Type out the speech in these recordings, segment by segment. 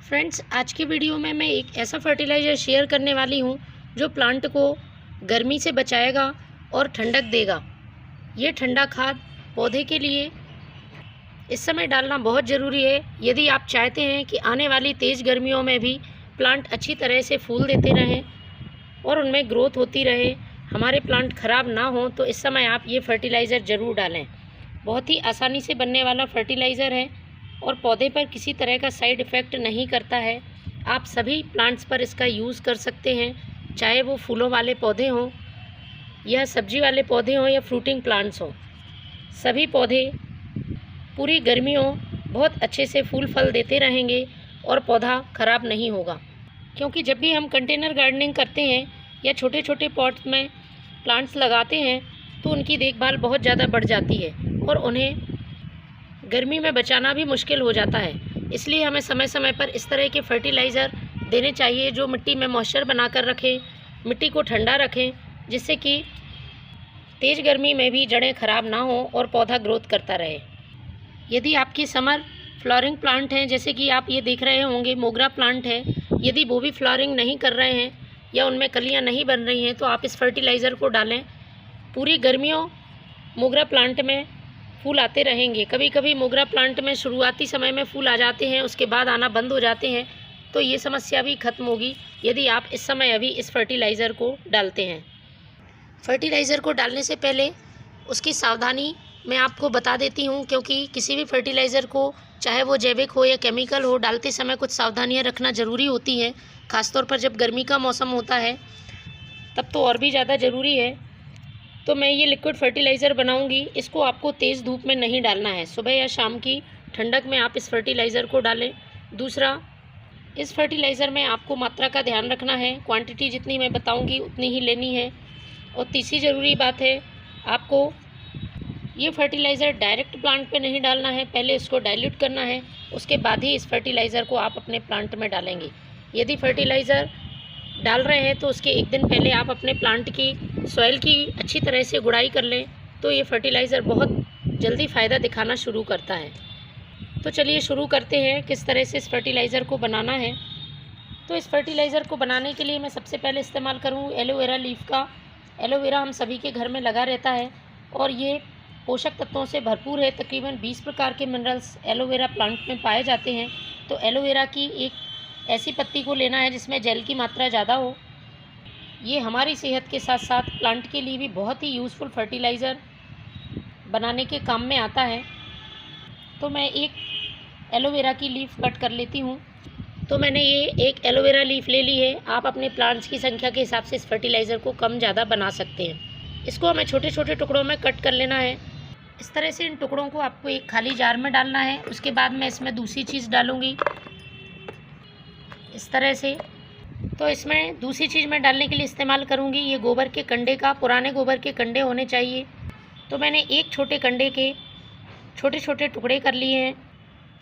Friends, आज की video में मैं एक ऐसा फर्टिलाइज़र शेयर करने वाली हूँ जो प्लांट को गर्मी से बचाएगा और ठंडक देगा। ये ठंडा खाद पौधे के लिए इस समय डालना बहुत ज़रूरी है यदि आप चाहते हैं कि आने वाली तेज़ गर्मियों में भी प्लांट अच्छी तरह से फूल देते रहें और उनमें ग्रोथ होती रहे, हमारे प्लांट ख़राब ना हों। तो इस समय आप ये फर्टिलाइज़र ज़रूर डालें। बहुत ही आसानी से बनने वाला फर्टिलाइज़र है और पौधे पर किसी तरह का साइड इफ़ेक्ट नहीं करता है। आप सभी प्लांट्स पर इसका यूज़ कर सकते हैं, चाहे वो फूलों वाले पौधे हों या सब्जी वाले पौधे हों या फ्रूटिंग प्लांट्स हों। सभी पौधे पूरी गर्मियों बहुत अच्छे से फूल फल देते रहेंगे और पौधा ख़राब नहीं होगा। क्योंकि जब भी हम कंटेनर गार्डनिंग करते हैं या छोटे छोटे पॉट्स में प्लांट्स लगाते हैं तो उनकी देखभाल बहुत ज़्यादा बढ़ जाती है और उन्हें गर्मी में बचाना भी मुश्किल हो जाता है। इसलिए हमें समय समय पर इस तरह के फर्टिलाइज़र देने चाहिए जो मिट्टी में मॉइस्चर बनाकर रखें, मिट्टी को ठंडा रखें, जिससे कि तेज़ गर्मी में भी जड़ें खराब ना हों और पौधा ग्रोथ करता रहे। यदि आपकी समर फ्लावरिंग प्लांट हैं, जैसे कि आप ये देख रहे होंगे मोगरा प्लांट है, यदि वो भी फ्लावरिंग नहीं कर रहे हैं या उनमें कलियाँ नहीं बन रही हैं तो आप इस फर्टिलाइज़र को डालें। पूरी गर्मियों मोगरा प्लांट में फूल आते रहेंगे। कभी कभी मोगरा प्लांट में शुरुआती समय में फूल आ जाते हैं, उसके बाद आना बंद हो जाते हैं, तो ये समस्या भी ख़त्म होगी यदि आप इस समय अभी इस फर्टिलाइज़र को डालते हैं। फर्टिलाइज़र को डालने से पहले उसकी सावधानी मैं आपको बता देती हूँ, क्योंकि किसी भी फर्टिलाइज़र को, चाहे वो जैविक हो या केमिकल हो, डालते समय कुछ सावधानियाँ रखना ज़रूरी होती हैं। ख़ासतौर पर जब गर्मी का मौसम होता है तब तो और भी ज़्यादा ज़रूरी है। तो मैं ये लिक्विड फर्टिलाइज़र बनाऊंगी, इसको आपको तेज़ धूप में नहीं डालना है। सुबह या शाम की ठंडक में आप इस फर्टिलाइज़र को डालें। दूसरा, इस फर्टिलाइज़र में आपको मात्रा का ध्यान रखना है, क्वांटिटी जितनी मैं बताऊंगी उतनी ही लेनी है। और तीसरी ज़रूरी बात है, आपको ये फर्टिलाइज़र डायरेक्ट प्लांट पे नहीं डालना है, पहले इसको डाइल्यूट करना है, उसके बाद ही इस फर्टिलाइज़र को आप अपने प्लांट में डालेंगे। यदि फर्टिलाइज़र डाल रहे हैं तो उसके एक दिन पहले आप अपने प्लांट की सॉइल की अच्छी तरह से गुड़ाई कर लें, तो ये फर्टिलाइज़र बहुत जल्दी फ़ायदा दिखाना शुरू करता है। तो चलिए शुरू करते हैं किस तरह से इस फर्टिलाइज़र को बनाना है। तो इस फर्टिलाइज़र को बनाने के लिए मैं सबसे पहले इस्तेमाल करूँ एलोवेरा लीफ का। एलोवेरा हम सभी के घर में लगा रहता है और ये पोषक तत्वों से भरपूर है। तकरीबन 20 प्रकार के मिनरल्स एलोवेरा प्लांट में पाए जाते हैं। तो एलोवेरा की एक ऐसी पत्ती को लेना है जिसमें जेल की मात्रा ज़्यादा हो। ये हमारी सेहत के साथ साथ प्लांट के लिए भी बहुत ही यूज़फुल फर्टिलाइज़र बनाने के काम में आता है। तो मैं एक एलोवेरा की लीफ कट कर लेती हूँ। तो मैंने ये एक एलोवेरा लीफ ले ली है। आप अपने प्लांट्स की संख्या के हिसाब से इस फर्टिलाइज़र को कम ज़्यादा बना सकते हैं। इसको हमें छोटे छोटे टुकड़ों में कट कर लेना है। इस तरह से इन टुकड़ों को आपको एक खाली जार में डालना है। उसके बाद मैं इसमें दूसरी चीज़ डालूँगी इस तरह से। तो इसमें दूसरी चीज़ मैं डालने के लिए इस्तेमाल करूँगी ये गोबर के कंडे का, पुराने गोबर के कंडे होने चाहिए। तो मैंने एक छोटे कंडे के छोटे छोटे टुकड़े कर लिए हैं।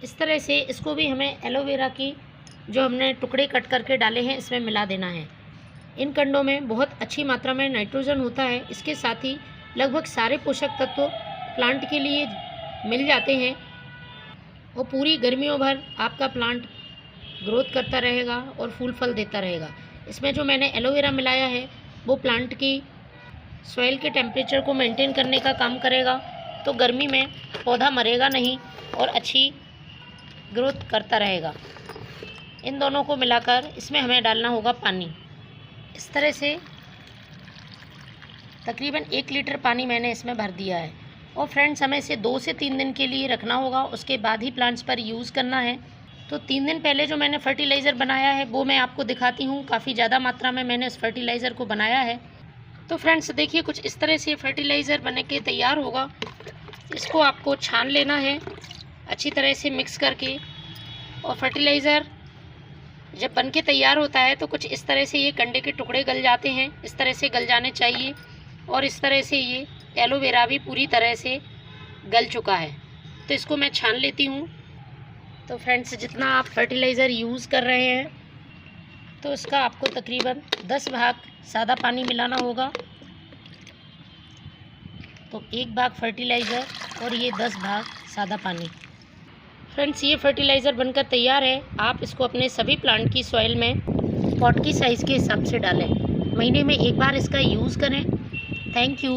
इस तरह से इसको भी हमें एलोवेरा की जो हमने टुकड़े कट करके डाले हैं इसमें मिला देना है। इन कंडों में बहुत अच्छी मात्रा में नाइट्रोजन होता है। इसके साथ ही लगभग सारे पोषक तत्व प्लांट के लिए मिल जाते हैं और पूरी गर्मियों भर आपका प्लांट ग्रोथ करता रहेगा और फूल फल देता रहेगा। इसमें जो मैंने एलोवेरा मिलाया है वो प्लांट की सॉइल के टेम्परेचर को मेंटेन करने का काम करेगा, तो गर्मी में पौधा मरेगा नहीं और अच्छी ग्रोथ करता रहेगा। इन दोनों को मिलाकर इसमें हमें डालना होगा पानी। इस तरह से तकरीबन 1 लीटर पानी मैंने इसमें भर दिया है। और फ्रेंड्स, हमें इसे 2 से 3 दिन के लिए रखना होगा, उसके बाद ही प्लांट्स पर यूज़ करना है। तो 3 दिन पहले जो मैंने फर्टिलाइज़र बनाया है वो मैं आपको दिखाती हूँ। काफ़ी ज़्यादा मात्रा में मैंने इस फर्टिलाइज़र को बनाया है। तो फ्रेंड्स देखिए, कुछ इस तरह से फर्टिलाइज़र बन के तैयार होगा। इसको आपको छान लेना है अच्छी तरह से मिक्स करके। और फर्टिलाइज़र जब बन के तैयार होता है तो कुछ इस तरह से ये कंडे के टुकड़े गल जाते हैं, इस तरह से गल जाने चाहिए। और इस तरह से ये एलोवेरा भी पूरी तरह से गल चुका है। तो इसको मैं छान लेती हूँ। तो फ्रेंड्स, जितना आप फर्टिलाइज़र यूज़ कर रहे हैं तो इसका आपको तकरीबन 10 भाग सादा पानी मिलाना होगा। तो 1 भाग फर्टिलाइज़र और ये 10 भाग सादा पानी। फ्रेंड्स, ये फर्टिलाइज़र बनकर तैयार है। आप इसको अपने सभी प्लांट की सॉइल में पॉट की साइज़ के हिसाब से डालें। महीने में एक बार इसका यूज़ करें। Thank you.